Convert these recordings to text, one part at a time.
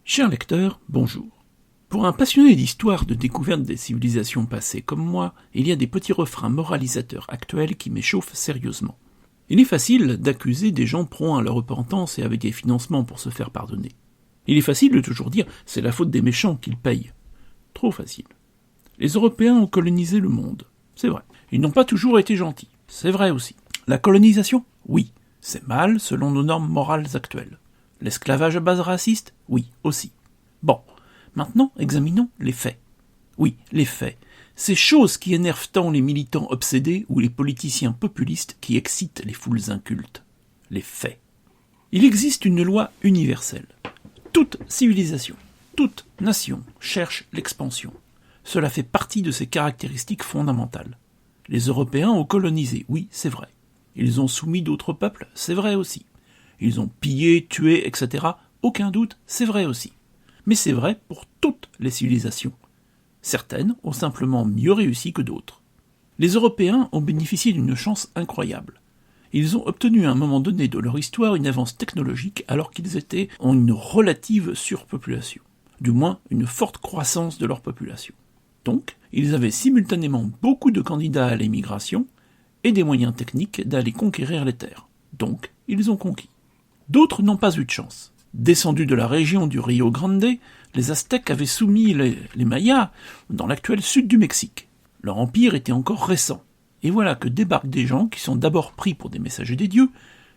Chers lecteurs, bonjour. Pour un passionné d'histoire de découverte des civilisations passées comme moi, il y a des petits refrains moralisateurs actuels qui m'échauffent sérieusement. Il est facile d'accuser des gens prompts à leur repentance et avec des financements pour se faire pardonner. Il est facile de toujours dire « c'est la faute des méchants qu'ils payent ». Trop facile. Les Européens ont colonisé le monde, c'est vrai. Ils n'ont pas toujours été gentils, c'est vrai aussi. La colonisation ? Oui, c'est mal selon nos normes morales actuelles. L'esclavage à base raciste ? Oui, aussi. Bon, maintenant examinons les faits. Oui, les faits. Ces choses qui énervent tant les militants obsédés ou les politiciens populistes qui excitent les foules incultes. Les faits. Il existe une loi universelle. Toute civilisation, toute nation cherche l'expansion. Cela fait partie de ses caractéristiques fondamentales. Les Européens ont colonisé, oui, c'est vrai. Ils ont soumis d'autres peuples, c'est vrai aussi. Ils ont pillé, tué, etc. Aucun doute, c'est vrai aussi. Mais c'est vrai pour toutes les civilisations. Certaines ont simplement mieux réussi que d'autres. Les Européens ont bénéficié d'une chance incroyable. Ils ont obtenu à un moment donné de leur histoire une avance technologique alors qu'ils étaient en une relative surpopulation. Du moins, une forte croissance de leur population. Donc, ils avaient simultanément beaucoup de candidats à l'émigration et des moyens techniques d'aller conquérir les terres. Donc, ils ont conquis. D'autres n'ont pas eu de chance. Descendus de la région du Rio Grande, les Aztèques avaient soumis les Mayas dans l'actuel sud du Mexique. Leur empire était encore récent. Et voilà que débarquent des gens qui sont d'abord pris pour des messagers des dieux,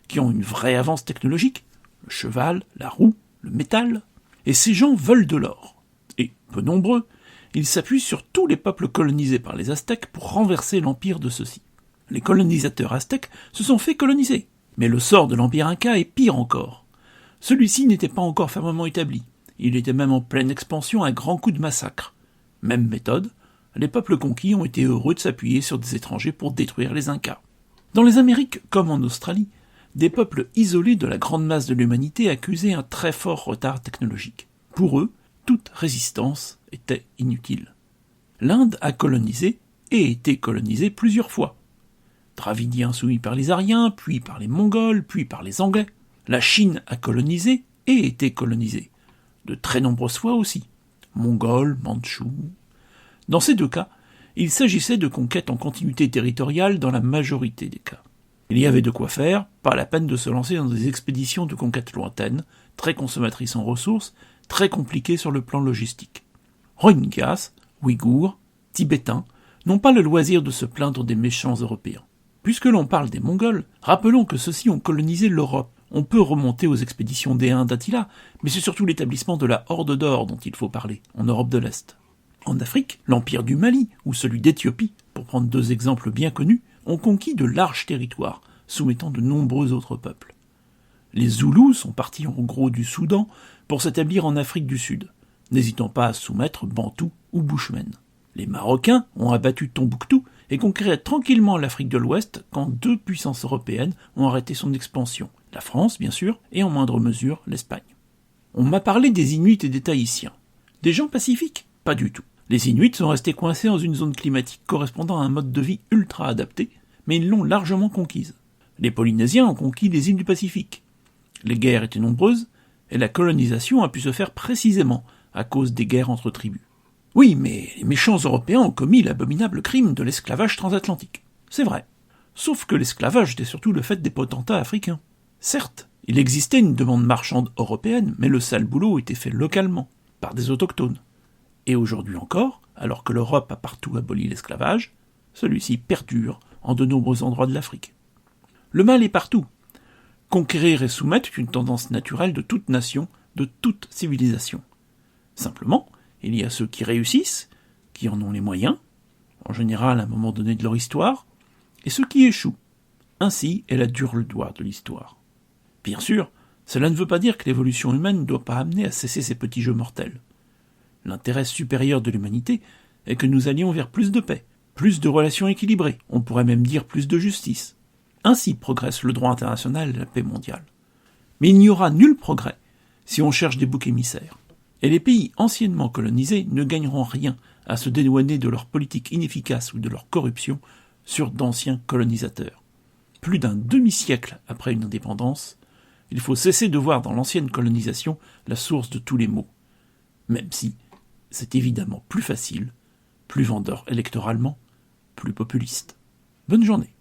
qui ont une vraie avance technologique, le cheval, la roue, le métal, et ces gens veulent de l'or. Et, peu nombreux, ils s'appuient sur tous les peuples colonisés par les Aztèques pour renverser l'empire de ceux-ci. Les colonisateurs aztèques se sont fait coloniser. Mais le sort de l'Empire Inca est pire encore. Celui-ci n'était pas encore fermement établi. Il était même en pleine expansion à grands coups de massacre. Même méthode, les peuples conquis ont été heureux de s'appuyer sur des étrangers pour détruire les Incas. Dans les Amériques, comme en Australie, des peuples isolés de la grande masse de l'humanité accusaient un très fort retard technologique. Pour eux, toute résistance était inutile. L'Inde a colonisé et été colonisée plusieurs fois. Dravidiens soumis par les Aryens, puis par les Mongols, puis par les Anglais. La Chine a colonisé et été colonisée. De très nombreuses fois aussi. Mongols, Mandchous. Dans ces deux cas, il s'agissait de conquêtes en continuité territoriale dans la majorité des cas. Il y avait de quoi faire, pas la peine de se lancer dans des expéditions de conquête lointaines, très consommatrices en ressources, très compliquées sur le plan logistique. Rohingyas, Ouïghours, Tibétains n'ont pas le loisir de se plaindre des méchants Européens. Puisque l'on parle des Mongols, rappelons que ceux-ci ont colonisé l'Europe. On peut remonter aux expéditions des Huns d'Attila, mais c'est surtout l'établissement de la Horde d'Or dont il faut parler, en Europe de l'Est. En Afrique, l'Empire du Mali, ou celui d'Éthiopie, pour prendre deux exemples bien connus, ont conquis de larges territoires, soumettant de nombreux autres peuples. Les Zoulous sont partis en gros du Soudan pour s'établir en Afrique du Sud, n'hésitant pas à soumettre Bantous ou Bushmen. Les Marocains ont abattu Tombouctou et conquérir tranquillement l'Afrique de l'Ouest quand deux puissances européennes ont arrêté son expansion, la France bien sûr, et en moindre mesure l'Espagne. On m'a parlé des Inuits et des Tahitiens. Des gens pacifiques ? Pas du tout. Les Inuits sont restés coincés dans une zone climatique correspondant à un mode de vie ultra adapté, mais ils l'ont largement conquise. Les Polynésiens ont conquis les îles du Pacifique. Les guerres étaient nombreuses, et la colonisation a pu se faire précisément à cause des guerres entre tribus. Oui, mais les méchants Européens ont commis l'abominable crime de l'esclavage transatlantique. C'est vrai. Sauf que l'esclavage était surtout le fait des potentats africains. Certes, il existait une demande marchande européenne, mais le sale boulot était fait localement, par des autochtones. Et aujourd'hui encore, alors que l'Europe a partout aboli l'esclavage, celui-ci perdure en de nombreux endroits de l'Afrique. Le mal est partout. Conquérir et soumettre est une tendance naturelle de toute nation, de toute civilisation. Simplement, il y a ceux qui réussissent, qui en ont les moyens, en général à un moment donné de leur histoire, et ceux qui échouent. Ainsi est la dure loi de l'histoire. Bien sûr, cela ne veut pas dire que l'évolution humaine ne doit pas amener à cesser ces petits jeux mortels. L'intérêt supérieur de l'humanité est que nous allions vers plus de paix, plus de relations équilibrées, on pourrait même dire plus de justice. Ainsi progresse le droit international et la paix mondiale. Mais il n'y aura nul progrès si on cherche des boucs émissaires. Et les pays anciennement colonisés ne gagneront rien à se dédouaner de leur politique inefficace ou de leur corruption sur d'anciens colonisateurs. Plus d'un demi-siècle après une indépendance, il faut cesser de voir dans l'ancienne colonisation la source de tous les maux. même si c'est évidemment plus facile, plus vendeur électoralement, plus populiste. Bonne journée.